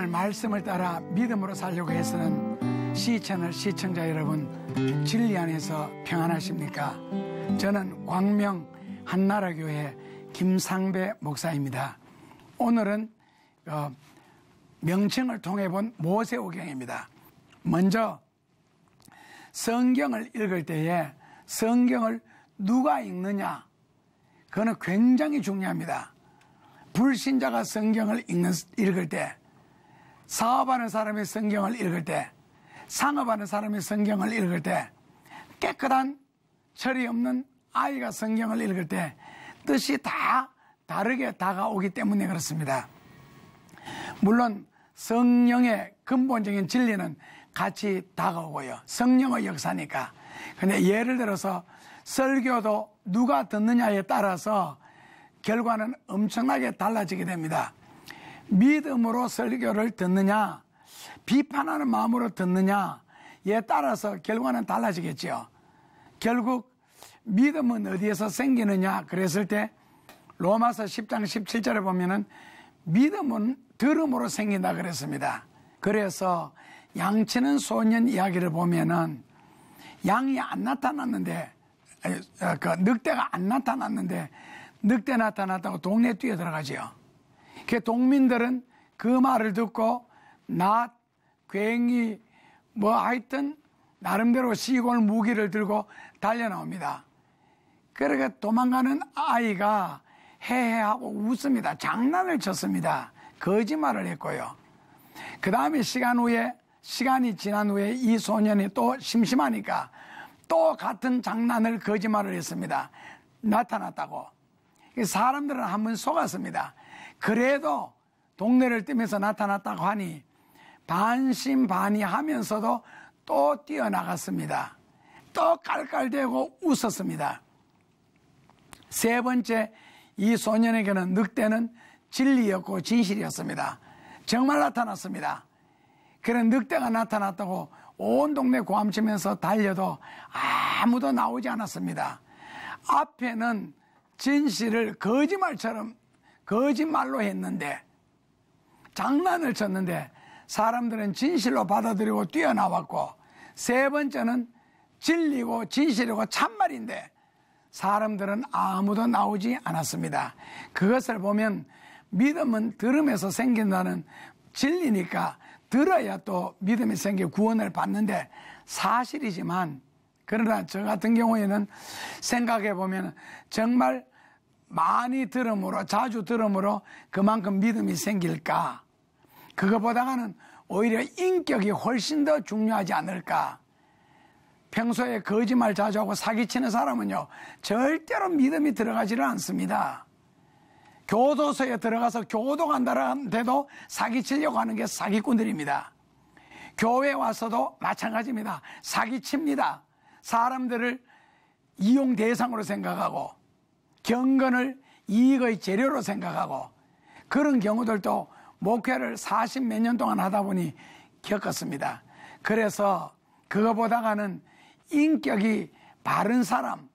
오늘 말씀을 따라 믿음으로 살려고 해서는 시청을 시청자 여러분 진리 안에서 평안하십니까? 저는 광명 한나라교회 김상배 목사입니다. 오늘은 명칭을 통해 본 모세오경입니다. 먼저 성경을 읽을 때에 성경을 누가 읽느냐, 그거는 굉장히 중요합니다. 불신자가 성경을 읽을 때, 사업하는 사람이 성경을 읽을 때, 상업하는 사람이 성경을 읽을 때, 깨끗한 철이 없는 아이가 성경을 읽을 때 뜻이 다 다르게 다가오기 때문에 그렇습니다. 물론 성령의 근본적인 진리는 같이 다가오고요. 성령의 역사니까. 근데 예를 들어서 설교도 누가 듣느냐에 따라서 결과는 엄청나게 달라지게 됩니다. 믿음으로 설교를 듣느냐, 비판하는 마음으로 듣느냐에 따라서 결과는 달라지겠죠. 결국 믿음은 어디에서 생기느냐 그랬을 때 로마서 10장 17절에 보면은 믿음은 들음으로 생긴다 그랬습니다. 그래서 양치는 소년 이야기를 보면은 양이 안 나타났는데, 늑대가 안 나타났는데 늑대 나타났다고 동네에 뛰어 들어가지요. 그 동민들은 그 말을 듣고 낫, 괭이 하여튼 나름대로 시골 무기를 들고 달려 나옵니다. 그러니까 도망가는 아이가 해해하고 웃습니다. 장난을 쳤습니다. 거짓말을 했고요. 그 다음에 시간이 지난 후에 이 소년이 또 심심하니까 또 같은 장난을 거짓말을 했습니다. 나타났다고. 사람들은 한번 속았습니다. 그래도 동네를 뛰면서 나타났다고 하니 반신반의하면서도 또 뛰어나갔습니다. 또 깔깔대고 웃었습니다. 세 번째, 이 소년에게는 늑대는 진리였고 진실이었습니다. 정말 나타났습니다. 그런 늑대가 나타났다고 온 동네 고함치면서 달려도 아무도 나오지 않았습니다. 앞에는 진실을 거짓말로 했는데, 장난을 쳤는데 사람들은 진실로 받아들이고 뛰어나왔고, 세 번째는 진리고 진실이고 참말인데 사람들은 아무도 나오지 않았습니다. 그것을 보면 믿음은 들음에서 생긴다는 진리니까 들어야 또 믿음이 생겨 구원을 받는데 사실이지만, 그러나 저 같은 경우에는 생각해 보면 정말 많이 들음으로, 자주 들음으로 그만큼 믿음이 생길까? 그거보다는 오히려 인격이 훨씬 더 중요하지 않을까? 평소에 거짓말 자주 하고 사기치는 사람은요, 절대로 믿음이 들어가지를 않습니다. 교도소에 들어가서 교도간다는데도 사기치려고 하는 게 사기꾼들입니다. 교회에 와서도 마찬가지입니다. 사기칩니다. 사람들을 이용 대상으로 생각하고 경건을 이익의 재료로 생각하고, 그런 경우들도 목회를 40몇 년 동안 하다 보니 겪었습니다. 그래서 그거보다는 인격이 바른 사람,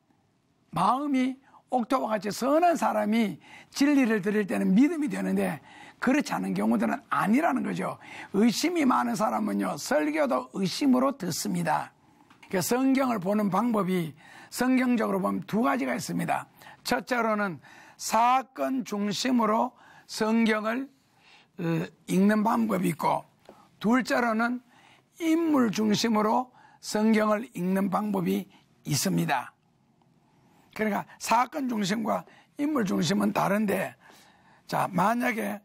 마음이 옥토와 같이 선한 사람이 진리를 들을 때는 믿음이 되는데 그렇지 않은 경우들은 아니라는 거죠. 의심이 많은 사람은요, 설교도 의심으로 듣습니다. 성경을 보는 방법이 성경적으로 보면 두 가지가 있습니다. 첫째로는 사건 중심으로 성경을 읽는 방법이 있고, 둘째로는 인물 중심으로 성경을 읽는 방법이 있습니다. 그러니까 사건 중심과 인물 중심은 다른데, 자, 만약에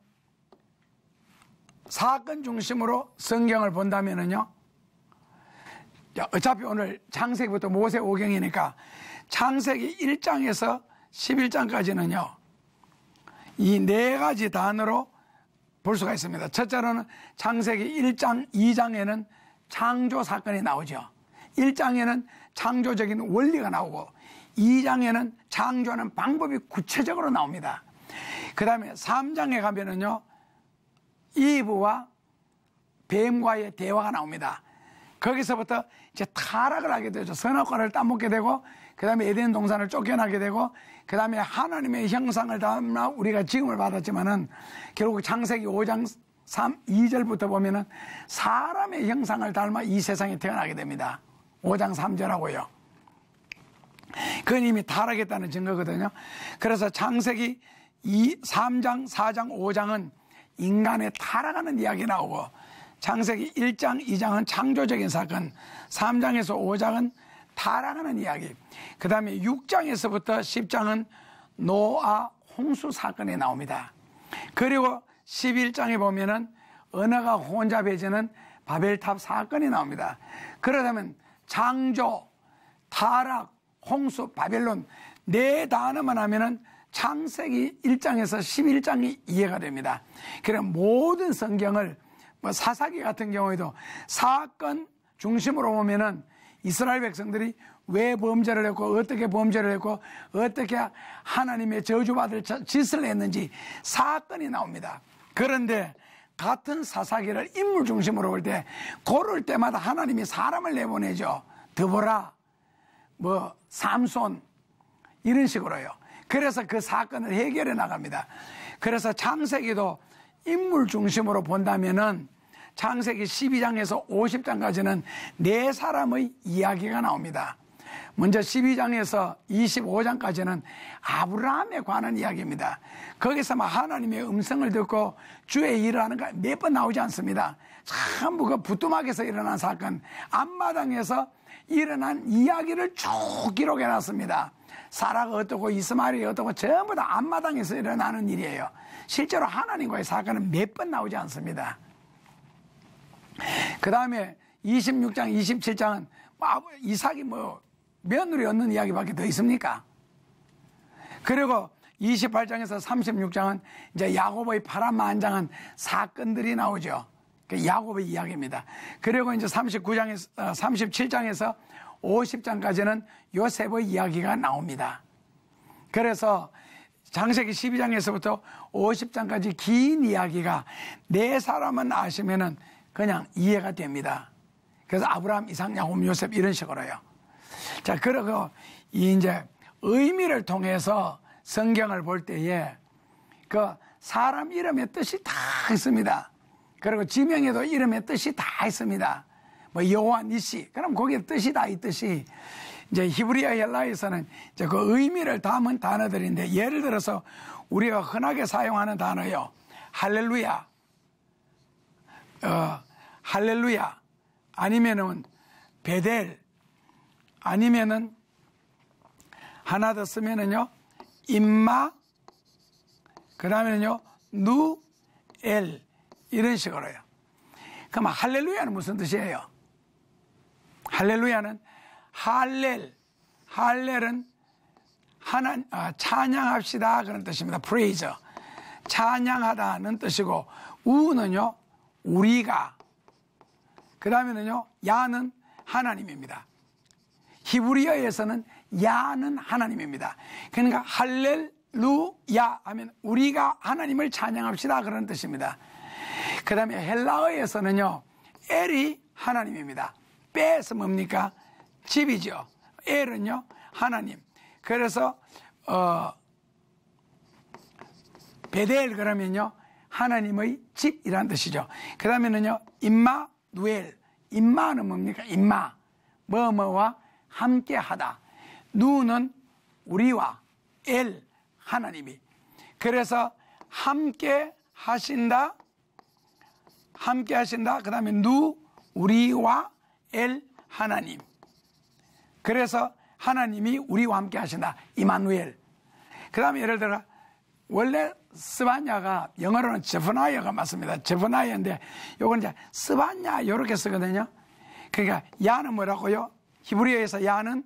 사건 중심으로 성경을 본다면은요, 어차피 오늘 창세기부터 모세오경이니까 창세기 1장에서 11장까지는요, 이 네 가지 단어로 볼 수가 있습니다. 첫째로는 창세기 1장, 2장에는 창조 사건이 나오죠. 1장에는 창조적인 원리가 나오고 2장에는 창조하는 방법이 구체적으로 나옵니다. 그 다음에 3장에 가면은요, 이브와 뱀과의 대화가 나옵니다. 거기서부터 이제 타락을 하게 되죠. 선악과를 따먹게 되고, 그 다음에 에덴 동산을 쫓겨나게 되고, 그 다음에 하나님의 형상을 담아 우리가 지음을 받았지만은 결국 창세기 5장 2절부터 보면은 사람의 형상을 닮아 이 세상에 태어나게 됩니다. 5장 3절하고요. 그건 이미 타락했다는 증거거든요. 그래서 창세기 3장, 4장, 5장은 인간의 타락하는 이야기 나오고, 창세기 1장, 2장은 창조적인 사건, 3장에서 5장은 타락하는 이야기, 그 다음에 6장에서부터 10장은 노아 홍수 사건이 나옵니다. 그리고 11장에 보면은 언어가 혼잡해지는 바벨탑 사건이 나옵니다. 그러다면 창조, 타락, 홍수, 바벨론 네 단어만 하면은 창세기 1장에서 11장이 이해가 됩니다. 그럼 모든 성경을 사사기 같은 경우에도 사건 중심으로 보면은 이스라엘 백성들이 왜 범죄를 했고 어떻게 범죄를 했고 어떻게 하나님의 저주받을 짓을 했는지 사건이 나옵니다. 그런데 같은 사사기를 인물 중심으로 볼 때 고를 때마다 하나님이 사람을 내보내죠. 드보라, 삼손 이런 식으로요. 그래서 그 사건을 해결해 나갑니다. 그래서 창세기도 인물 중심으로 본다면은 창세기 12장에서 50장까지는 네 사람의 이야기가 나옵니다. 먼저 12장에서 25장까지는 아브라함에 관한 이야기입니다. 거기서 막 하나님의 음성을 듣고 주의 일을 하는 거 몇 번 나오지 않습니다. 전부 그 부뚜막에서 일어난 사건, 앞마당에서 일어난 이야기를 쭉 기록해 놨습니다. 사라가 어떻고 이스마엘이 어떻고 전부 다 앞마당에서 일어나는 일이에요. 실제로 하나님과의 사건은 몇 번 나오지 않습니다. 그 다음에 26장, 27장은 이삭이 며느리 얻는 이야기밖에 더 있습니까? 그리고 28장에서 36장은 이제 야곱의 파란만장한 사건들이 나오죠. 그 야곱의 이야기입니다. 그리고 이제 37장에서 50장까지는 요셉의 이야기가 나옵니다. 그래서 창세기 12장에서부터 50장까지 긴 이야기가 네 사람은 아시면은 그냥 이해가 됩니다. 그래서 아브라함, 이삭, 야곱, 요셉 이런 식으로요. 자, 그리고 이제 의미를 통해서 성경을 볼 때에 그 사람 이름의 뜻이 다 있습니다. 그리고 지명에도 이름의 뜻이 다 있습니다. 여호와 니시, 그럼 거기에 뜻이 다 있듯이 이제 히브리어 헬라에서는 이제 그 의미를 담은 단어들인데, 예를 들어서 우리가 흔하게 사용하는 단어요. 할렐루야, 할렐루야, 아니면은 베델, 아니면은 하나 더 쓰면은요 임마, 그 다음에는요 누엘, 이런 식으로요. 그럼 할렐루야는 무슨 뜻이에요? 할렐루야는 할렐은 찬양합시다 그런 뜻입니다. praise, 찬양하다는 뜻이고, 우는요 우리가, 그 다음에는요 야는 하나님입니다. 히브리어에서는 야는 하나님입니다. 그러니까 할렐루야 하면 우리가 하나님을 찬양합시다 그런 뜻입니다. 그 다음에 헬라어에서는요 엘이 하나님입니다. 빼서 뭡니까? 집이죠. 엘은요 하나님. 그래서 베델 그러면요 하나님의 집이란 뜻이죠. 그 다음에는요 임마누엘, 임마는 뭡니까? 임마, 뭐뭐와 함께 하다. 누는 우리와, 엘 하나님이. 그래서 함께 하신다, 함께 하신다. 그 다음에 누 우리와 엘 하나님. 그래서 하나님이 우리와 함께 하신다, 이마누엘. 그 다음에 예를 들어 원래 스바냐가 영어로는 제프나이어가 맞습니다. 제프나이어인데 요건 이제 스바냐 이렇게 쓰거든요. 그러니까 야는 뭐라고요? 히브리어에서 야는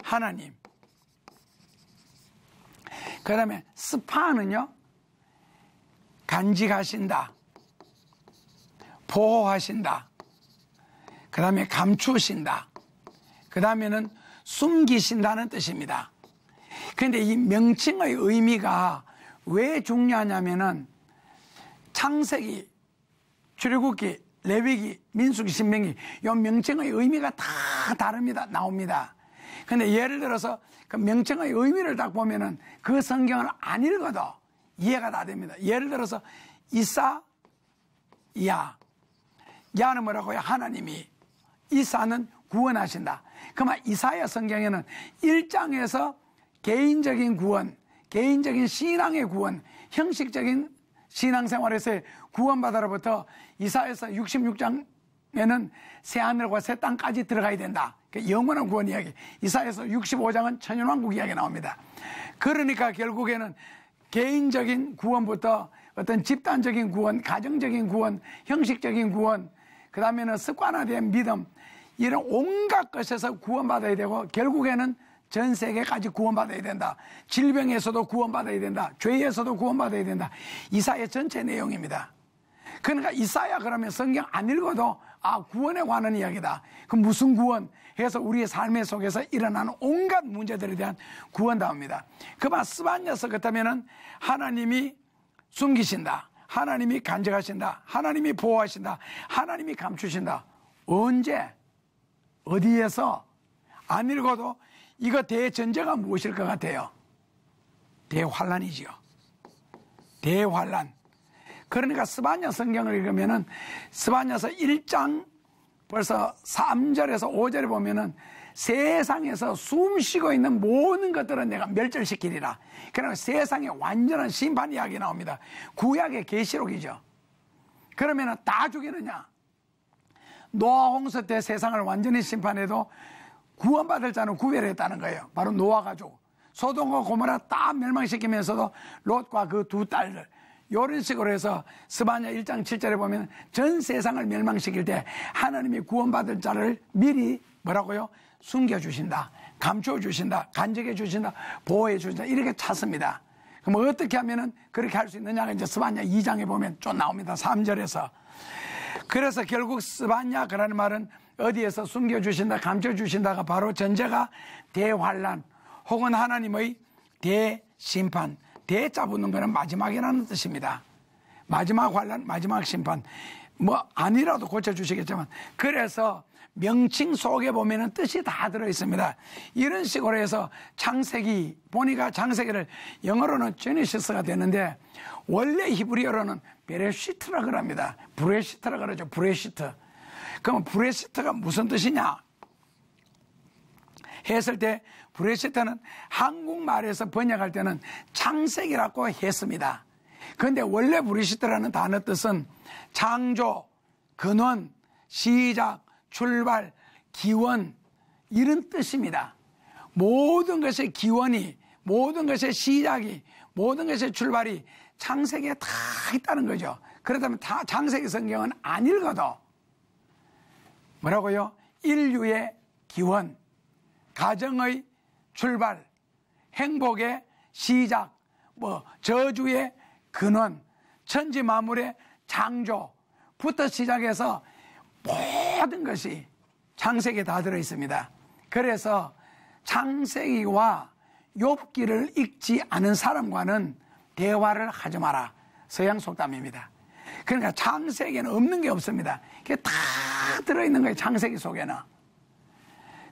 하나님. 그 다음에 스파는요 간직하신다, 보호하신다, 그 다음에 감추신다, 그 다음에는 숨기신다는 뜻입니다. 그런데 이 명칭의 의미가 왜 중요하냐면은 창세기, 출애굽기, 레위기, 민수기, 신명기 이 명칭의 의미가 다 다릅니다. 나옵니다. 근데 예를 들어서 그 명칭의 의미를 딱 보면은 그 성경을 안 읽어도 이해가 다 됩니다. 예를 들어서 이사, 야는 뭐라고요? 하나님이 이사는 구원하신다. 그러면 이사야 성경에는 1장에서 개인적인 구원, 개인적인 신앙의 구원, 형식적인 신앙생활에서의 구원받아로부터 이사야서 66장에는 새하늘과 새 땅까지 들어가야 된다. 영원한 구원 이야기. 이사야서 65장은 천연왕국 이야기 나옵니다. 그러니까 결국에는 개인적인 구원부터 어떤 집단적인 구원, 가정적인 구원, 형식적인 구원, 그 다음에는 습관화된 믿음, 이런 온갖 것에서 구원받아야 되고 결국에는 전 세계까지 구원받아야 된다. 질병에서도 구원받아야 된다. 죄에서도 구원받아야 된다. 이사야 전체 내용입니다. 그러니까 이사야 그러면 성경 안 읽어도 구원에 관한 이야기다. 그럼 무슨 구원? 해서 우리의 삶의 속에서 일어나는 온갖 문제들에 대한 구원 나옵니다. 그만 스바냐서 같으면은 하나님이 숨기신다. 하나님이 간직하신다. 하나님이 보호하신다. 하나님이 감추신다. 언제? 어디에서? 안 읽어도 이거 대전제가 무엇일 것 같아요? 대환란이지요. 대환란. 그러니까 스바냐 성경을 읽으면은 스바냐서 1장 벌써 3절에서 5절에 보면은 세상에서 숨 쉬고 있는 모든 것들은 내가 멸절시키리라. 그러나 세상에 완전한 심판 이야기 나옵니다. 구약의 계시록이죠. 그러면은 다 죽이느냐? 노아 홍수 때 세상을 완전히 심판해도 구원받을 자는 구별했다는 거예요. 바로 노아 가족. 소돔과 고모라 다 멸망시키면서도 롯과 그 두 딸들. 이런 식으로 해서 스바냐 1장 7절에 보면 전 세상을 멸망시킬 때 하나님이 구원받을 자를 미리 뭐라고요? 숨겨주신다. 감춰주신다. 간직해주신다. 보호해주신다. 이렇게 찾습니다. 그럼 어떻게 하면은 그렇게 할 수 있느냐가 이제 스바냐 2장에 보면 좀 나옵니다. 3절에서. 그래서 결국 스바냐 그라는 말은 어디에서 숨겨주신다, 감춰주신다가 바로 전제가 대환란 혹은 하나님의 대심판. 대자 붙는 거는 마지막이라는 뜻입니다. 마지막 환란, 마지막 심판. 뭐 아니라도 고쳐주시겠지만 그래서 명칭 속에 보면은 뜻이 다 들어있습니다. 이런 식으로 해서 창세기 보니까 창세기를 영어로는 제네시스가 되는데 원래 히브리어로는 베레시트라 그럽니다. 브레시트라 그러죠. 브레시트. 그럼 브레시트가 무슨 뜻이냐 했을 때 브레시트는 한국말에서 번역할 때는 창세기라고 했습니다. 그런데 원래 브레시트라는 단어 뜻은 창조, 근원, 시작, 출발, 기원 이런 뜻입니다. 모든 것의 기원이, 모든 것의 시작이, 모든 것의 출발이 창세기에 다 있다는 거죠. 그렇다면 창세기 성경은 안 읽어도 뭐라고요? 인류의 기원, 가정의 출발, 행복의 시작, 저주의 근원, 천지 만물의 창조부터 시작해서 모든 것이 창세기에 다 들어있습니다. 그래서 창세기와 욥기를 읽지 않은 사람과는 대화를 하지 마라. 서양 속담입니다. 그러니까 창세기에는 없는 게 없습니다. 그게 다 들어있는 거예요. 창세기 속에는.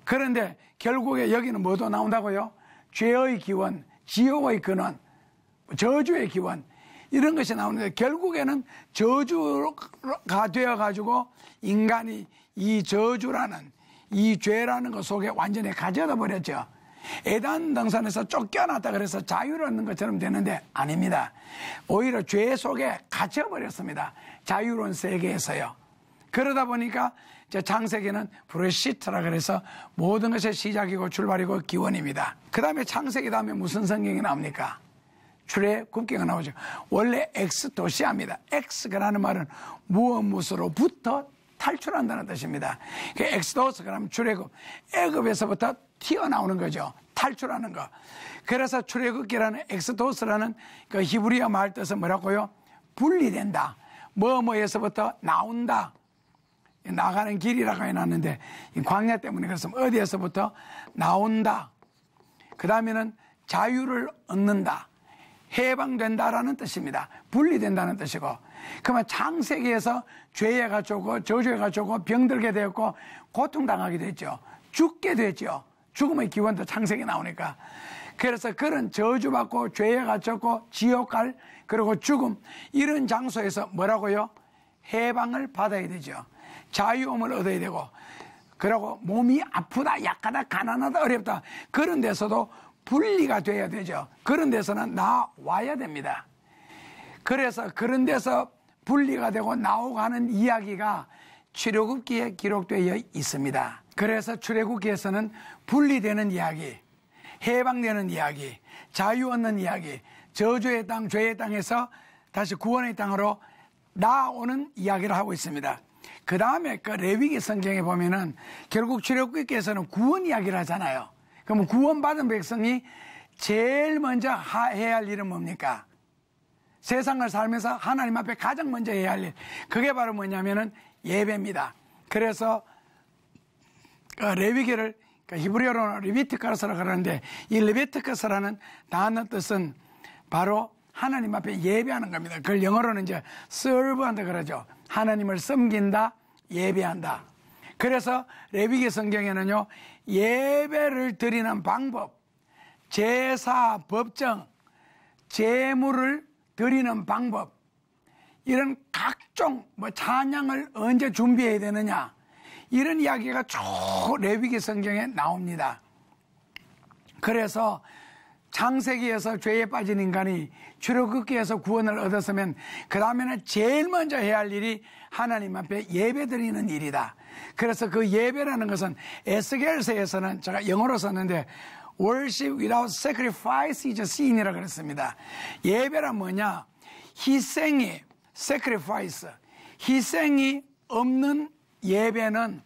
그런데 결국에 여기는 뭐도 나온다고요? 죄의 기원, 지옥의 근원, 저주의 기원 이런 것이 나오는데 결국에는 저주가 되어가지고 인간이 이 저주라는 이 죄라는 것 속에 완전히 가져다 버렸죠. 에덴 동산에서 쫓겨났다 그래서 자유를 얻는 것처럼 되는데 아닙니다. 오히려 죄 속에 갇혀버렸습니다. 자유로운 세계에서요. 그러다 보니까 창세기는 브레시트라 그래서 모든 것의 시작이고 출발이고 기원입니다. 그 다음에 창세기 다음에 무슨 성경이 나옵니까? 출애굽기가 나오죠. 원래 엑스도시아입니다. 엑스라는 말은 무엇으로부터 탈출한다는 뜻입니다. 엑스도스 그러면 출애굽, 애굽에서부터 튀어나오는 거죠. 탈출하는 거. 그래서 출애굽기라는 엑스도스라는 그 히브리어 말 뜻은 뭐라고요? 분리된다. 뭐뭐에서부터 나온다. 나가는 길이라고 해놨는데 광야 때문에 그렇습니다. 어디에서부터 나온다. 그 다음에는 자유를 얻는다. 해방된다라는 뜻입니다. 분리된다는 뜻이고 그러면 창세기에서 죄에 갇혔고 저주에 갇혔고 병들게 되었고 고통당하게 됐죠. 죽게 됐죠. 죽음의 기원도 창세기 나오니까. 그래서 그런 저주받고 죄에 갇혔고 지옥 갈 그리고 죽음 이런 장소에서 뭐라고요? 해방을 받아야 되죠. 자유함을 얻어야 되고, 그리고 몸이 아프다, 약하다, 가난하다, 어렵다, 그런 데서도 분리가 돼야 되죠. 그런 데서는 나와야 됩니다. 그래서 그런 데서 분리가 되고 나오고 하는 이야기가 출애굽기에 기록되어 있습니다. 그래서 출애굽기에서는 분리되는 이야기, 해방되는 이야기, 자유 얻는 이야기, 저주의 땅, 죄의 땅에서 다시 구원의 땅으로 나오는 이야기를 하고 있습니다. 그 다음에 그 레위기 성경에 보면은 결국 출애굽기에서는 구원 이야기를 하잖아요. 그러면 구원받은 백성이 제일 먼저 해야 할 일은 뭡니까? 세상을 살면서 하나님 앞에 가장 먼저 해야 할 일, 그게 바로 뭐냐면은 예배입니다. 그래서 레위기를 히브리어로는 레비티카스라고 그러는데, 이 레비티카스라는 단어 뜻은 바로 하나님 앞에 예배하는 겁니다. 그걸 영어로는 이제 serve한다 그러죠. 하나님을 섬긴다, 예배한다. 그래서 레위기 성경에는요, 예배를 드리는 방법, 제사, 법정, 제물을 드리는 방법, 이런 각종 찬양을 언제 준비해야 되느냐, 이런 이야기가 쭉 레위기 성경에 나옵니다. 그래서 창세기에서 죄에 빠진 인간이 출애굽기에서 구원을 얻었으면 그 다음에는 제일 먼저 해야 할 일이 하나님 앞에 예배 드리는 일이다. 그래서 그 예배라는 것은 에스겔서에서는 제가 영어로 썼는데 Worship without sacrifice is sin이라고 그랬습니다. 예배란 뭐냐? 희생이, sacrifice, 희생이 없는 예배는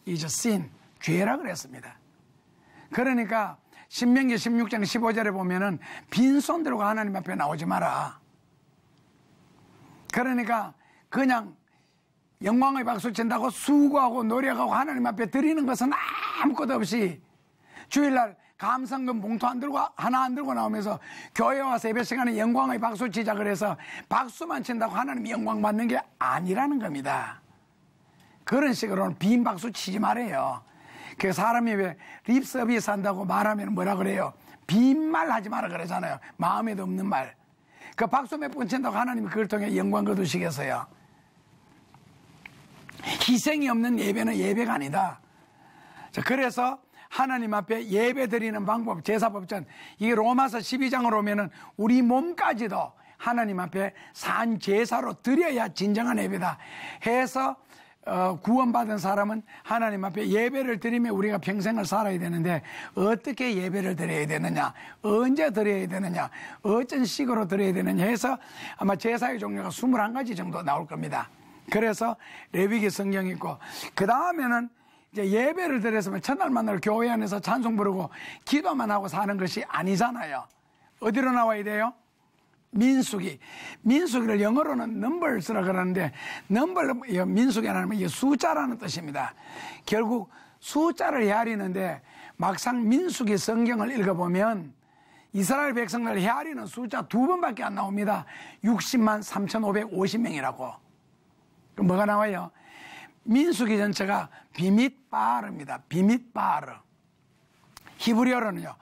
is sin, 죄라 그랬습니다. 그러니까 신명기 16장 15절에 보면은 빈손 들고 하나님 앞에 나오지 마라. 그러니까 그냥 영광의 박수 친다고 수고하고 노력하고 하나님 앞에 드리는 것은 아무것도 없이 주일날 감성금 봉투 하나 안 들고 나오면서 교회 와서 예배 시간에 영광의 박수 치자 그래서 박수만 친다고 하나님이 영광 받는 게 아니라는 겁니다. 그런 식으로는 빈 박수 치지 말아요. 그 사람이 왜 립서비스 한다고 말하면 뭐라 그래요? 빈말 하지 마라 그러잖아요. 마음에도 없는 말. 그 박수 몇 번 친다고 하나님이 그걸 통해 영광 거두시겠어요? 희생이 없는 예배는 예배가 아니다. 자, 그래서 하나님 앞에 예배 드리는 방법, 제사법전, 이게 로마서 12장으로 오면은 우리 몸까지도 하나님 앞에 산 제사로 드려야 진정한 예배다 해서 구원받은 사람은 하나님 앞에 예배를 드리며 우리가 평생을 살아야 되는데, 어떻게 예배를 드려야 되느냐, 언제 드려야 되느냐, 어떤 식으로 드려야 되느냐 해서 아마 제사의 종류가 21가지 정도 나올 겁니다. 그래서 레위기 성경이 있고, 그 다음에는 이제 예배를 드렸으면 첫날만으로 교회 안에서 찬송 부르고 기도만 하고 사는 것이 아니잖아요. 어디로 나와야 돼요? 민수기를 영어로는 numbers라고 그러는데, 민수기라는 건 숫자라는 뜻입니다. 결국 숫자를 헤아리는데 막상 민수기 성경을 읽어보면 이스라엘 백성들 헤아리는 숫자 2번밖에 안 나옵니다. 60만 3,550명이라고. 그럼 뭐가 나와요? 민수기 전체가 비밋바르입니다. 비밋바르. 히브리어로는요,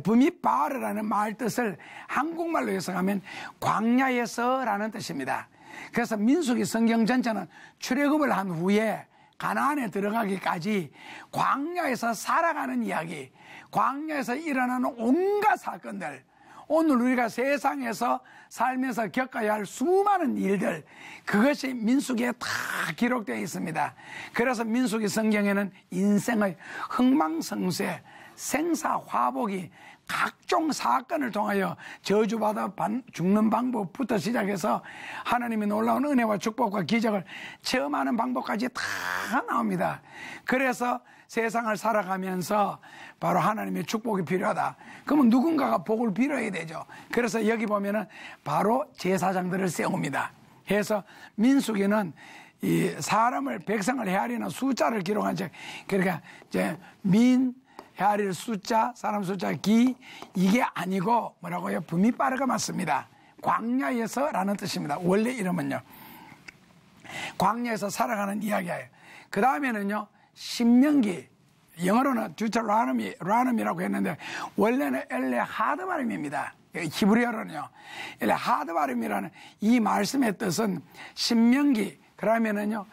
브밋바르라는 말 뜻을 한국말로 해석하면 광야에서라는 뜻입니다. 그래서 민수기 성경 전체는 출애굽을 한 후에 가나안에 들어가기까지 광야에서 살아가는 이야기, 광야에서 일어나는 온갖 사건들, 오늘 우리가 세상에서 살면서 겪어야 할 수많은 일들, 그것이 민수기에 다 기록되어 있습니다. 그래서 민수기 성경에는 인생의 흥망성쇠, 생사화복이 각종 사건을 통하여 저주받아 죽는 방법부터 시작해서 하나님의 놀라운 은혜와 축복과 기적을 체험하는 방법까지 다 나옵니다. 그래서 세상을 살아가면서 바로 하나님의 축복이 필요하다. 그러면 누군가가 복을 빌어야 되죠. 그래서 여기 보면은 바로 제사장들을 세웁니다. 그래서 민수기는 이 사람을, 백성을 헤아리는 숫자를 기록한 책, 그러니까 이제 헤아릴 숫자, 사람 숫자, 기, 이게 아니고 뭐라고요? 브밋바르가 맞습니다. 광야에서라는 뜻입니다. 원래 이름은요, 광야에서 살아가는 이야기예요. 그 다음에는요, 신명기, 영어로는 듀터라눔이라고 했는데 원래는 엘레 하드바림입니다. 히브리어로는요, 엘레 하드바림이라는 이 말씀의 뜻은 신명기, 그러면은요,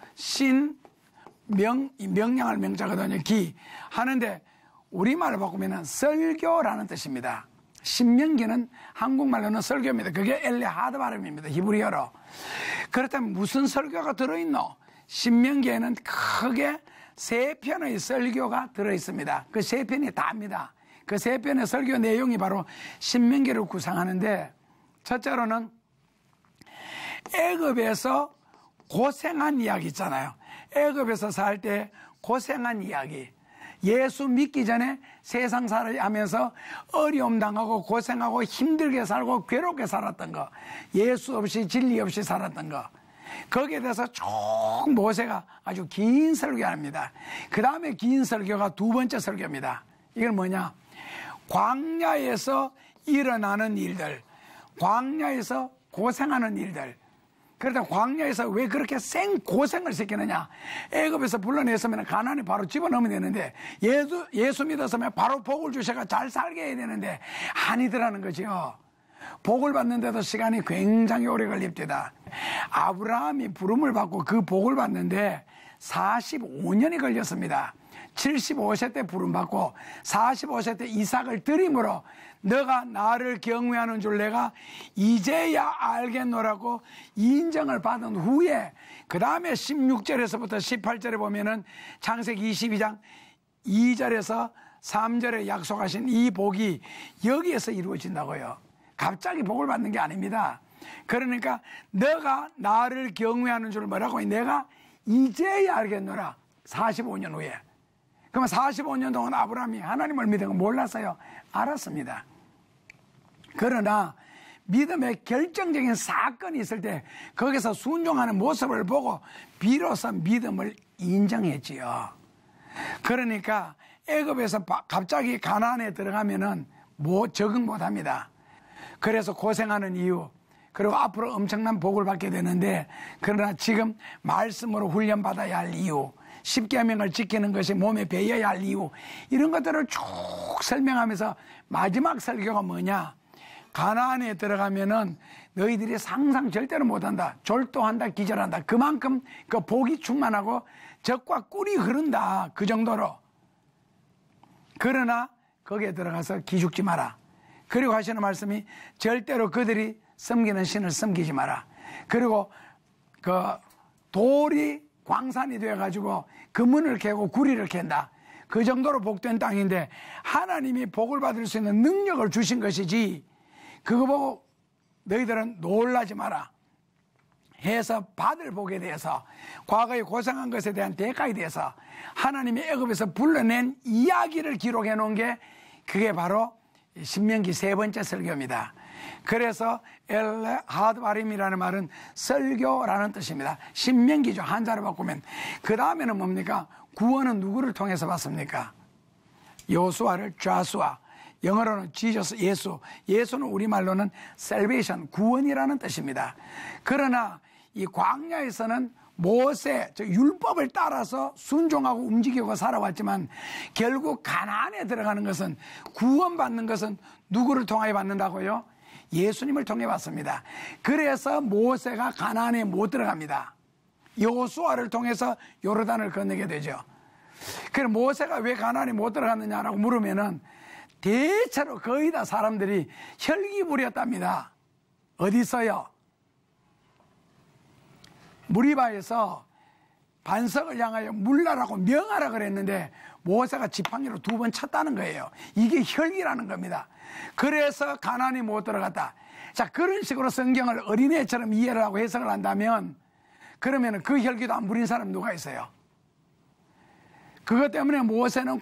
명령할 명자거든요. 기. 하는데, 우리말로 바꾸면은 설교라는 뜻입니다. 신명기는 한국말로는 설교입니다. 그게 엘레 하드 발음입니다. 히브리어로. 그렇다면 무슨 설교가 들어있노? 신명기에는 크게 3편의 설교가 들어있습니다. 그 3편이 다입니다. 그 3편의 설교 내용이 바로 신명기를 구성하는데, 첫째로는 애굽에서 고생한 이야기 있잖아요. 애굽에서 살 때 고생한 이야기. 예수 믿기 전에 세상 살아가면서 어려움 당하고 고생하고 힘들게 살고 괴롭게 살았던 거, 예수 없이 진리 없이 살았던 거, 거기에 대해서 쭉 모세가 아주 긴 설교합니다. 그 다음에 긴 설교가 두 번째 설교입니다. 이건 뭐냐? 광야에서 일어나는 일들, 광야에서 고생하는 일들. 그러다 광야에서 왜 그렇게 생고생을 시키느냐? 애굽에서 불러냈으면 가나안에 바로 집어넣으면 되는데, 예수 믿었으면 바로 복을 주셔가 잘 살게 해야 되는데 아니더라는 거죠. 복을 받는데도 시간이 굉장히 오래 걸립니다. 아브라함이 부름을 받고 그 복을 받는데 45년이 걸렸습니다. 75세 때 부름받고 45세 때 이삭을 드림으로 너가 나를 경외하는 줄 내가 이제야 알겠노라고 인정을 받은 후에, 그 다음에 16절에서부터 18절에 보면은 창세기 22장 2절에서 3절에 약속하신 이 복이 여기에서 이루어진다고요. 갑자기 복을 받는 게 아닙니다. 그러니까 너가 나를 경외하는 줄 뭐라고? 내가 이제야 알겠노라. 45년 후에. 그러면 45년 동안 아브라함이 하나님을 믿은 거 몰랐어요? 알았습니다. 그러나 믿음의 결정적인 사건이 있을 때 거기서 순종하는 모습을 보고 비로소 믿음을 인정했지요. 그러니까 애굽에서 갑자기 가나안에 들어가면은 적응 못합니다. 그래서 고생하는 이유, 그리고 앞으로 엄청난 복을 받게 되는데, 그러나 지금 말씀으로 훈련받아야 할 이유, 십계명을 지키는 것이 몸에 배어야 할 이유, 이런 것들을 쭉 설명하면서 마지막 설교가 뭐냐? 가나안에 들어가면은 너희들이 상상 절대로 못한다. 졸도한다, 기절한다. 그만큼 그 복이 충만하고 적과 꿀이 흐른다. 그 정도로. 그러나 거기에 들어가서 기죽지 마라. 그리고 하시는 말씀이 절대로 그들이 섬기는 신을 섬기지 마라. 그리고 그 돌이 광산이 되어가지고 금은을 캐고 구리를 캔다. 그 정도로 복된 땅인데 하나님이 복을 받을 수 있는 능력을 주신 것이지, 그거 보고 너희들은 놀라지 마라 해서 받을 복에 대해서, 과거에 고생한 것에 대한 대가에 대해서 하나님이 애굽에서 불러낸 이야기를 기록해 놓은 게 그게 바로 신명기 3번째 설교입니다. 그래서 엘레 하드바림이라는 말은 설교라는 뜻입니다. 신명기죠. 한자로 바꾸면. 그 다음에는 뭡니까? 구원은 누구를 통해서 받습니까? 여호수아를 좌수아, 영어로는 지저스, 예수. 예수는 우리말로는 salvation, 구원이라는 뜻입니다. 그러나 이 광야에서는 모세, 율법을 따라서 순종하고 움직이고 살아왔지만 결국 가나안에 들어가는 것은, 구원받는 것은 누구를 통하여 받는다고요? 예수님을 통해 받습니다. 그래서 모세가 가나안에 못 들어갑니다. 여호수아를 통해서 요르단을 건너게 되죠. 그래서 모세가 왜 가나안에 못 들어갔느냐라고 물으면은 대체로 거의 다 사람들이 혈기 부렸답니다. 어디서요? 무리바에서 반석을 향하여 물나라고 명하라 그랬는데 모세가 지팡이로 2번 쳤다는 거예요. 이게 혈기라는 겁니다. 그래서 가나안에 못 들어갔다. 자, 그런 식으로 성경을 어린애처럼 이해를 하고 해석을 한다면, 그러면 그 혈기도 안 부린 사람 누가 있어요? 그것 때문에 모세는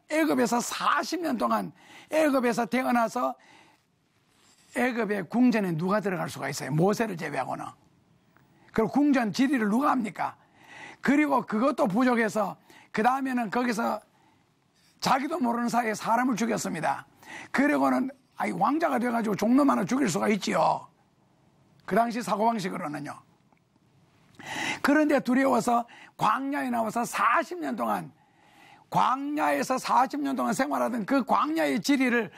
애굽에서 40년 동안, 애굽에서 태어나서 애굽의 궁전에 누가 들어갈 수가 있어요? 모세를 제외하고는. 그리고 궁전 지리를 누가 합니까? 그리고 그것도 부족해서 그 다음에는 거기서 자기도 모르는 사이에 사람을 죽였습니다. 그리고는 왕자가 돼가지고 종놈 하나 죽일 수가 있지요. 그 당시 사고방식으로는요. 그런데 두려워서 광야에 나와서 40년 동안, 광야에서 40년 동안 생활하던 그 광야의 지리를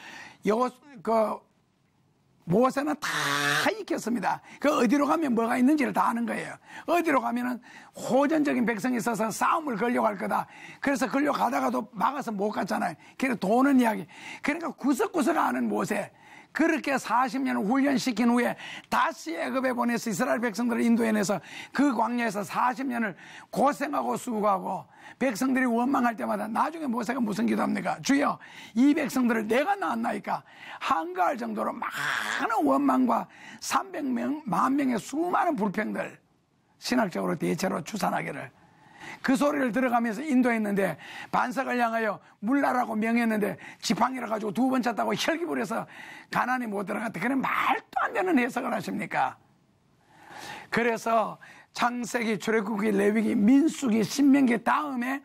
모세는 다 익혔습니다. 그 어디로 가면 뭐가 있는지를 다 아는 거예요. 어디로 가면은 호전적인 백성이 있어서 싸움을 걸려고 할 거다. 그래서 걸려가다가도 막아서 못 갔잖아요. 그래서 도는 이야기. 그러니까 구석구석 아는 모세. 그렇게 40년을 훈련시킨 후에 다시 애굽에 보내서 이스라엘 백성들을 인도해내서 그 광야에서 40년을 고생하고 수고하고 백성들이 원망할 때마다 나중에 모세가 무슨 기도합니까? 주여, 이 백성들을 내가 낳았나이까? 한가할 정도로 많은 원망과 300만 명의 수많은 불평들, 신학적으로 대체로 추산하기를, 그 소리를 들어가면서 인도했는데 반석을 향하여 물나라고 명했는데 지팡이를 가지고 두 번 쳤다고 혈기부려서 가나안에 못 들어갔다. 그런 말도 안 되는 해석을 하십니까? 그래서 창세기, 출애굽기, 레위기, 민수기, 신명기 다음에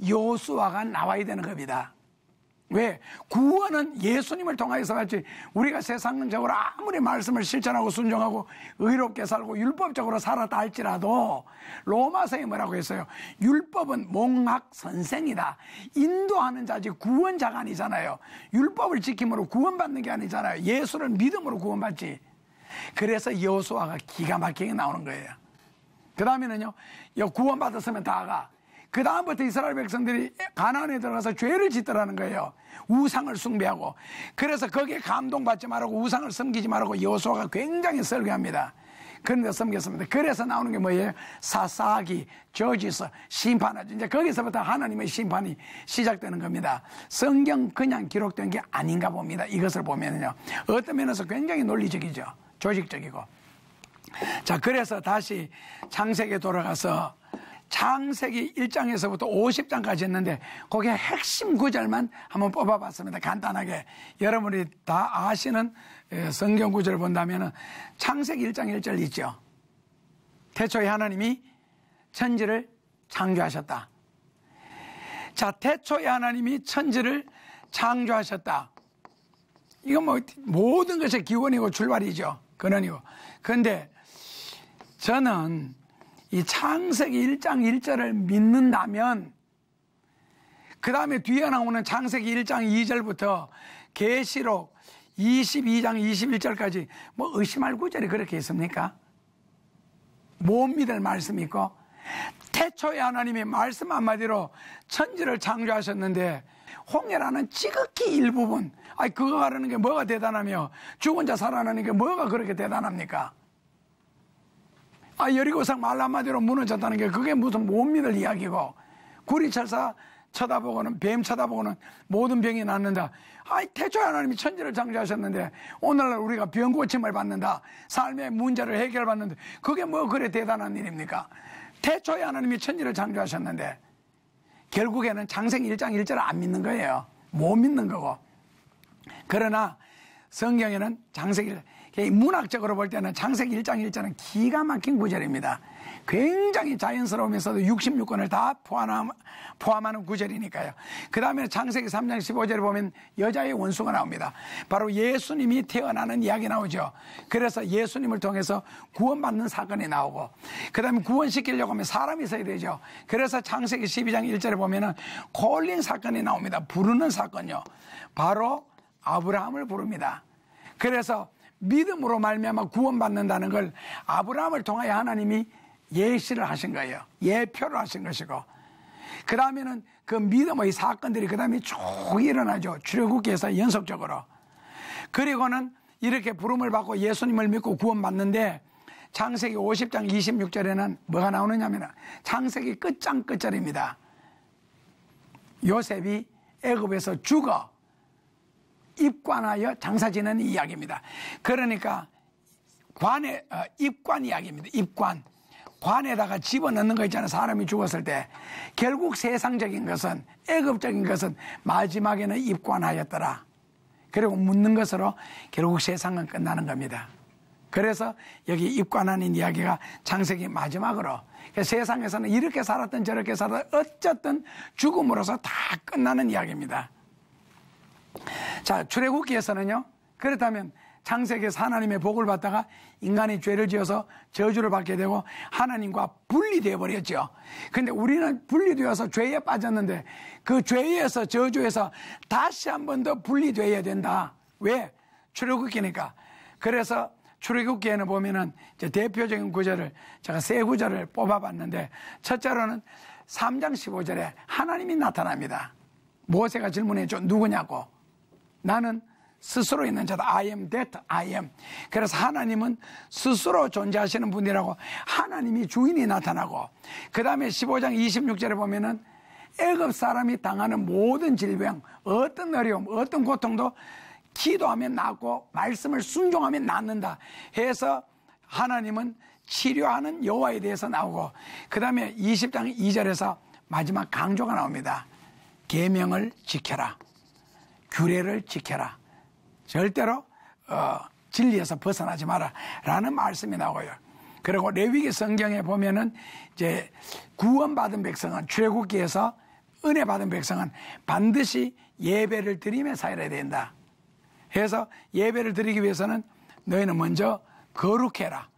여호수아가 나와야 되는 겁니다. 왜? 구원은 예수님을 통하여서 왔지, 우리가 세상적으로 아무리 말씀을 실천하고 순종하고 의롭게 살고 율법적으로 살았다 할지라도 로마서에 뭐라고 했어요? 율법은 몽학 선생이다. 인도하는 자지 구원자가 아니잖아요. 율법을 지킴으로 구원받는 게 아니잖아요. 예수를 믿음으로 구원받지. 그래서 여호수아가 기가 막히게 나오는 거예요. 그 다음에는요, 구원받았으면 다 가. 그 다음부터 이스라엘 백성들이 가나안에 들어가서 죄를 짓더라는 거예요. 우상을 숭배하고. 그래서 거기에 감동받지 말고 우상을 섬기지 말고 여호수아가 굉장히 설교합니다. 그런데 섬겼습니다. 그래서 나오는 게 뭐예요? 사사기, 저지서, 심판하죠. 이제 거기서부터 하나님의 심판이 시작되는 겁니다. 성경 그냥 기록된 게 아닌가 봅니다. 이것을 보면요, 어떤 면에서 굉장히 논리적이죠. 조직적이고. 자, 그래서 다시 창세기에 돌아가서 창세기 1장에서부터 50장까지 했는데 거기에 핵심 구절만 한번 뽑아봤습니다. 간단하게 여러분이 다 아시는 성경 구절을 본다면 창세기 1장 1절 있죠. 태초에 하나님이 천지를 창조하셨다. 자, 태초에 하나님이 천지를 창조하셨다. 이건 뭐 모든 것의 기원이고 출발이죠. 근원이고. 그런데 저는 이 창세기 1장 1절을 믿는다면 그 다음에 뒤에 나오는 창세기 1장 2절부터 계시록 22장 21절까지 뭐 의심할 구절이 그렇게 있습니까? 못 믿을 말씀이 있고, 태초에 하나님이 말씀 한마디로 천지를 창조하셨는데 홍해라는 지극히 일부분, 아니 그거 가르는 게 뭐가 대단하며 죽은 자 살아나는 게 뭐가 그렇게 대단합니까? 여리고성 말 한마디로 무너졌다는 게 그게 무슨 못 믿을 이야기고, 구리철사 쳐다보고는, 뱀 쳐다보고는 모든 병이 낫는다. 태초에 하나님이 천지를 창조하셨는데 오늘날 우리가 병 고침을 받는다, 삶의 문제를 해결받는다, 그게 뭐 그래 대단한 일입니까? 태초에 하나님이 천지를 창조하셨는데 결국에는 창세기 1장 1절을 안 믿는 거예요. 못 믿는 거고. 그러나 성경에는 창세기, 문학적으로 볼 때는 창세기 1장 1절은 기가 막힌 구절입니다. 굉장히 자연스러우면서도 66권을 다 포함하는 구절이니까요. 그 다음에 창세기 3장 15절에 보면 여자의 원수가 나옵니다. 바로 예수님이 태어나는 이야기 나오죠. 그래서 예수님을 통해서 구원받는 사건이 나오고, 그 다음에 구원시키려고 하면 사람이 있어야 되죠. 그래서 창세기 12장 1절에 보면은 콜링 사건이 나옵니다. 부르는 사건요. 바로 아브라함을 부릅니다. 그래서 믿음으로 말미암아 구원받는다는 걸 아브라함을 통하여 하나님이 예시를 하신 거예요. 예표를 하신 것이고, 그 다음에는 그 믿음의 사건들이 그 다음에 쭉 일어나죠. 출애굽기에서 연속적으로. 그리고는 이렇게 부름을 받고 예수님을 믿고 구원받는데 창세기 50장 26절에는 뭐가 나오느냐면 창세기 끝장 끝절입니다. 요셉이 애굽에서 죽어 입관하여 장사 지내는 이야기입니다. 그러니까 입관 이야기입니다. 입관. 관에다가 집어넣는 거 있잖아요. 사람이 죽었을 때. 결국 세상적인 것은, 애급적인 것은 마지막에는 입관하였더라. 그리고 묻는 것으로 결국 세상은 끝나는 겁니다. 그래서 여기 입관하는 이야기가 창세기 마지막으로, 세상에서는 이렇게 살았든 저렇게 살았든 어쨌든 죽음으로서 다 끝나는 이야기입니다. 자, 출애굽기에서는요, 그렇다면 창세기에서 하나님의 복을 받다가 인간이 죄를 지어서 저주를 받게 되고 하나님과 분리되어 버렸죠. 근데 우리는 분리되어서 죄에 빠졌는데 그 죄에서, 저주에서 다시 한 번 더 분리되어야 된다. 왜? 출애굽기니까 그래서 출애굽기에는 보면은 이제 대표적인 구절을 제가 세 구절을 뽑아봤는데, 첫째로는 3장 15절에 하나님이 나타납니다. 모세가 질문했죠. 누구냐고. 나는 스스로 있는 자다. I am that I am. 그래서 하나님은 스스로 존재하시는 분이라고 하나님이 주인이 나타나고, 그 다음에 15장 26절에 보면은 애굽 사람이 당하는 모든 질병, 어떤 어려움, 어떤 고통도 기도하면 낫고 말씀을 순종하면 낫는다 해서 하나님은 치료하는 여호와에 대해서 나오고, 그 다음에 20장 2절에서 마지막 강조가 나옵니다. 계명을 지켜라. 규례를 지켜라. 절대로 진리에서 벗어나지 마라 라는 말씀이 나오고요. 그리고 레위기 성경에 보면은 이제 구원받은 백성은, 출애굽기에서 은혜 받은 백성은 반드시 예배를 드리며 살아야 된다. 해서 예배를 드리기 위해서는 너희는 먼저 거룩해라.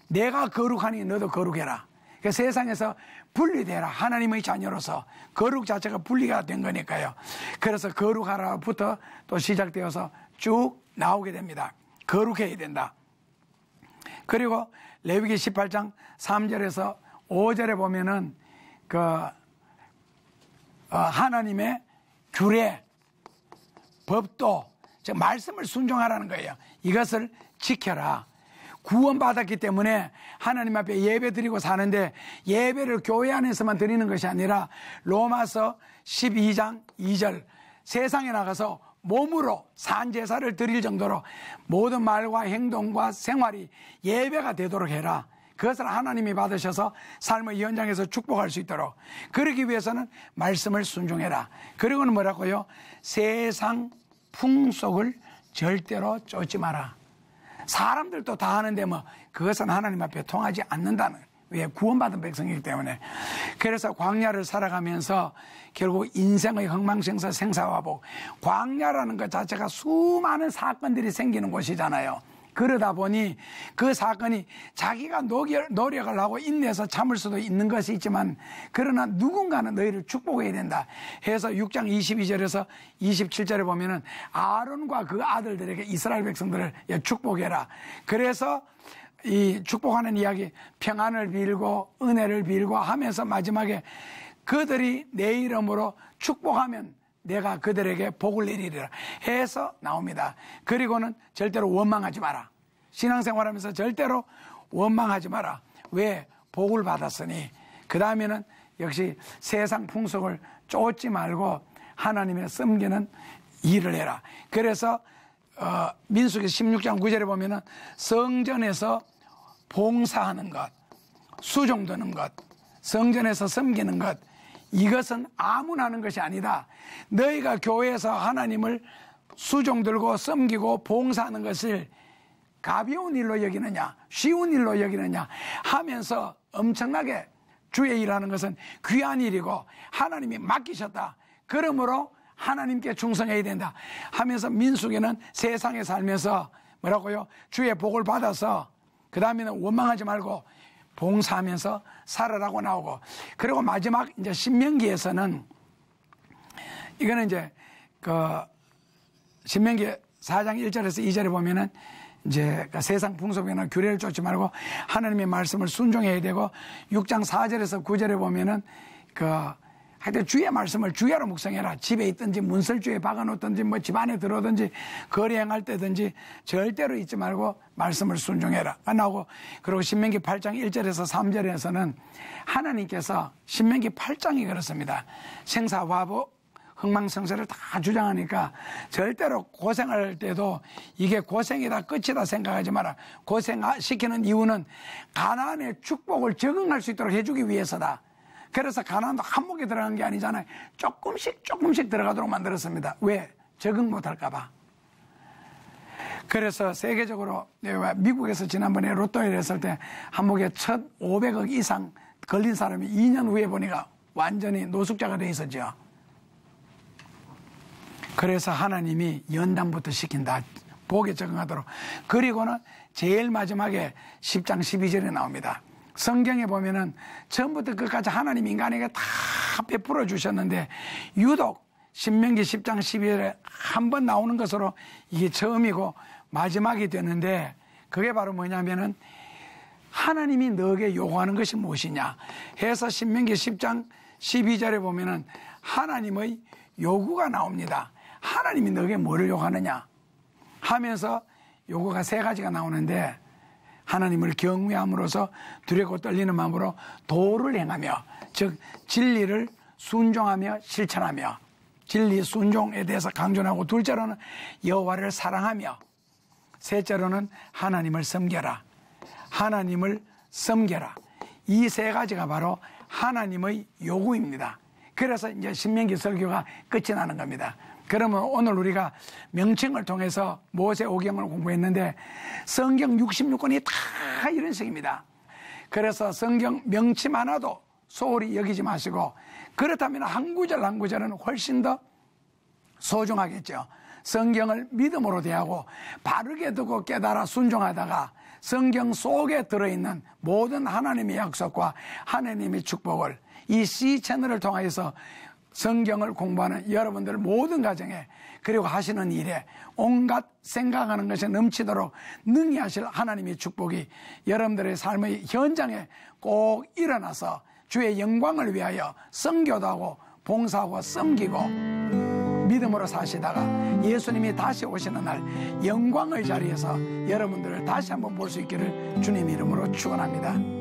내가 거룩하니 너도 거룩해라. 그러니까 세상에서 분리되라. 하나님의 자녀로서 거룩 자체가 분리가 된 거니까요. 그래서 거룩하라부터 또 시작되어서 쭉 나오게 됩니다. 거룩해야 된다. 그리고 레위기 18장 3절에서 5절에 보면은 하나님의 규례, 법도, 즉 말씀을 순종하라는 거예요. 이것을 지켜라. 구원받았기 때문에 하나님 앞에 예배 드리고 사는데, 예배를 교회 안에서만 드리는 것이 아니라 로마서 12장 2절 세상에 나가서 몸으로 산제사를 드릴 정도로 모든 말과 행동과 생활이 예배가 되도록 해라. 그것을 하나님이 받으셔서 삶의 현장에서 축복할 수 있도록, 그러기 위해서는 말씀을 순종해라. 그리고는 뭐라고요? 세상 풍속을 절대로 쫓지 마라. 사람들도 다 하는데 뭐 그것은 하나님 앞에 통하지 않는다는, 왜? 구원받은 백성이기 때문에. 그래서 광야를 살아가면서 결국 인생의 흥망생사 생사화복, 광야라는 것 자체가 수많은 사건들이 생기는 곳이잖아요. 그러다 보니 그 사건이 자기가 노력을 하고 인내해서 참을 수도 있는 것이 있지만, 그러나 누군가는 너희를 축복해야 된다 해서 6장 22절에서 27절에 보면은 아론과 그 아들들에게 이스라엘 백성들을 축복해라. 그래서 이 축복하는 이야기, 평안을 빌고 은혜를 빌고 하면서 마지막에 그들이 내 이름으로 축복하면 내가 그들에게 복을 내리리라 해서 나옵니다. 그리고는 절대로 원망하지 마라. 신앙생활하면서 절대로 원망하지 마라. 왜? 복을 받았으니. 그 다음에는 역시 세상 풍속을 쫓지 말고 하나님의 섬기는 일을 해라. 그래서 민수기 16장 9절에 보면은 성전에서 봉사하는 것, 수종드는 것, 성전에서 섬기는 것, 이것은 아무나 하는 것이 아니다. 너희가 교회에서 하나님을 수종들고 섬기고 봉사하는 것을 가벼운 일로 여기느냐, 쉬운 일로 여기느냐 하면서 엄청나게 주의 일하는 것은 귀한 일이고 하나님이 맡기셨다. 그러므로 하나님께 충성해야 된다 하면서 민수기는 세상에 살면서 뭐라고요? 주의 복을 받아서 그 다음에는 원망하지 말고 봉사하면서 살아라고 나오고, 그리고 마지막 이제 신명기에서는, 이거는 이제 신명기 4장 1절에서 2절에 보면은 이제 세상 풍속이나 규례를 쫓지 말고 하나님의 말씀을 순종해야 되고, 6장 4절에서 9절에 보면은 하여튼 주의 말씀을 주야로 묵상해라. 집에 있든지 문설주에 박아놓든지 뭐 집 안에 들어오든지 거리 행할 때든지 절대로 잊지 말고 말씀을 순종해라 나오고, 그리고 신명기 8장 1절에서 3절에서는 하나님께서, 신명기 8장이 그렇습니다. 생사화복 흥망성쇠를 다 주장하니까 절대로 고생할 때도 이게 고생이다 끝이다 생각하지 마라. 고생시키는 이유는 가나안의 축복을 적응할 수 있도록 해주기 위해서다. 그래서 가나안도 한목에 들어간 게 아니잖아요. 조금씩 들어가도록 만들었습니다. 왜? 적응 못할까 봐. 그래서 세계적으로 미국에서 지난번에 로또를 했을 때 한목에 1,500억 이상 걸린 사람이 2년 후에 보니까 완전히 노숙자가 돼 있었죠. 그래서 하나님이 연단부터 시킨다. 복에 적응하도록. 그리고는 제일 마지막에 10장 12절에 나옵니다. 성경에 보면은 처음부터 끝까지 하나님 인간에게 다 베풀어 주셨는데, 유독 신명기 10장 12절에 한 번 나오는 것으로 이게 처음이고, 마지막이 되는데 그게 바로 뭐냐면은 하나님이 너에게 요구하는 것이 무엇이냐 해서 신명기 10장 12절에 보면은 하나님의 요구가 나옵니다. 하나님이 너에게 뭐를 요구하느냐 하면서 요구가 3가지가 나오는데 하나님을 경외함으로써 두렵고 떨리는 마음으로 도를 행하며 즉 진리를 순종하며 실천하며 진리 순종에 대해서 강조하고 둘째로는 여호와를 사랑하며 셋째로는 하나님을 섬겨라. 하나님을 섬겨라. 이 3가지가 바로 하나님의 요구입니다. 그래서 이제 신명기 설교가 끝이 나는 겁니다. 그러면 오늘 우리가 명칭을 통해서 모세오경을 공부했는데 성경 66권이 다 이런 식입니다. 그래서 성경 명칭 하나도 소홀히 여기지 마시고 그렇다면 한 구절 한 구절은 훨씬 더 소중하겠죠. 성경을 믿음으로 대하고 바르게 듣고 깨달아 순종하다가 성경 속에 들어있는 모든 하나님의 약속과 하나님의 축복을 이 C채널을 통해서 성경을 공부하는 여러분들 모든 가정에 그리고 하시는 일에 온갖 생각하는 것에 넘치도록 능히 하실 하나님의 축복이 여러분들의 삶의 현장에 꼭 일어나서 주의 영광을 위하여 선교도 하고 봉사하고 섬기고 믿음으로 사시다가 예수님이 다시 오시는 날 영광의 자리에서 여러분들을 다시 한번 볼 수 있기를 주님 이름으로 축원합니다.